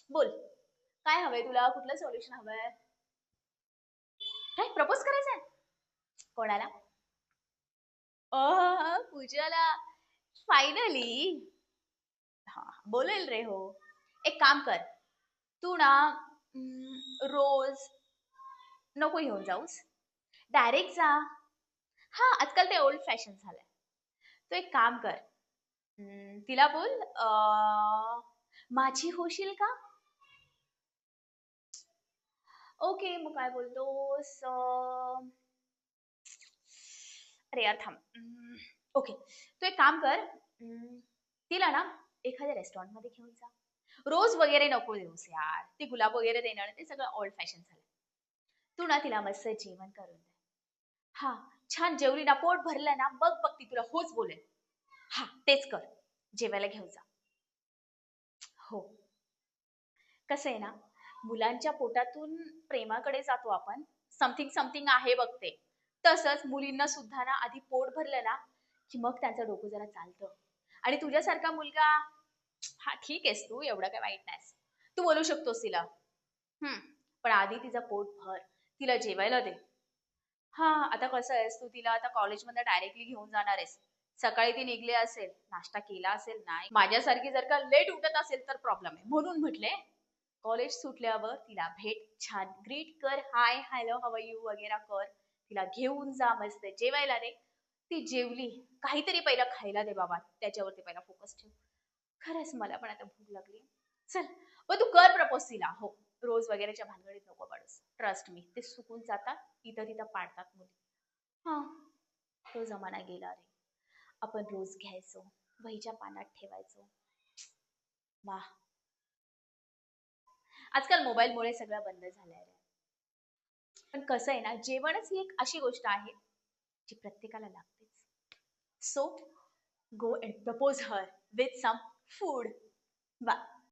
बोल. काय हवंय तुला? कुठलं सोल्युशन हवंय? काय प्रपोज करायचंय? कोणाला? पूजाला. फायनली. हा, बोलेल रे हो. एक काम कर. तू ना रोज नको घेऊन जाऊस. डायरेक्ट जा. हा, आजकाल ते ओल्ड फॅशन झालंय. तू एक काम कर. तिला बोल माझी होशील का? ओके, मग काय बोलतोस? अरे यार थांब. ओके, तू एक काम कर. तिला ना एखाद्या रेस्टॉरंटमध्ये घेऊन जा. रोज वगैरे नको देऊस यार. ते गुलाब वगैरे देणं ते सगळं ओल्ड फॅशन झालं. तू ना तिला मस्त जेवण करून दे. हा, छान जेवली ना, पोट भरलं ना, बघ बघ ती तुला होच बोलेल. हा, तेच कर. जेवायला घेऊन जा. हो. कसं आहे ना, मुलांच्या पोटातून प्रेमाकडे जातो आपण. समथिंग समथिंग आहे बघ ते. तसंच मुलींना सुद्धा ना आधी पोट भरलं ना, की मग त्यांचं डोकं जरा चालतं. आणि तुझ्यासारखा मुलगा, हा ठीक आहेस तू, एवढं काय वाईट नाहीस. तू बोलू शकतोस तिला. हं, पण आधी तिचं पोट भर. तिला जेवायला दे. हां, आता कसं आहेस तू तिला आता कॉलेजमध्ये डायरेक्टली घेऊन जाणार आहेस. सकाळी ती निघली असेल, नाश्ता केला असेल नाही. माझ्यासारखी जर का लेट उठत असेल तर प्रॉब्लेम आहे. म्हणून म्हटले कॉलेज सुटल्यावर तिला भेट, छान ग्रीट कर, हाय, हॅलो, हाऊ आर यू वगैरे कर. तिला घेऊन जा, मस्त जेवायला दे. ती जेवली, काहीतरी पहिलं खायला दे बाबा. त्याच्यावरती पहिला फोकस ठेव. खरंच मला पण आता भूक लागली. चल, मग तू कर प्रपोज तिला. हो, रोज वगैरेच्या भानगडीत नको पडूस. ट्रस्ट मी, ते सुकून जातात, इथं तिथं पाडतात मुली. हा, तो जमाना गेला रे. आपण रोज घ्यायचो, वहीच्या पानात ठेवायचो. वाह. आजकाल मोबाईलमुळे सगळं बंद झालंय रे. पण कसं आहे ना, जेवणच ही एक अशी गोष्ट आहे जी प्रत्येकाला लागतेच. So go and propose her with some food. वा.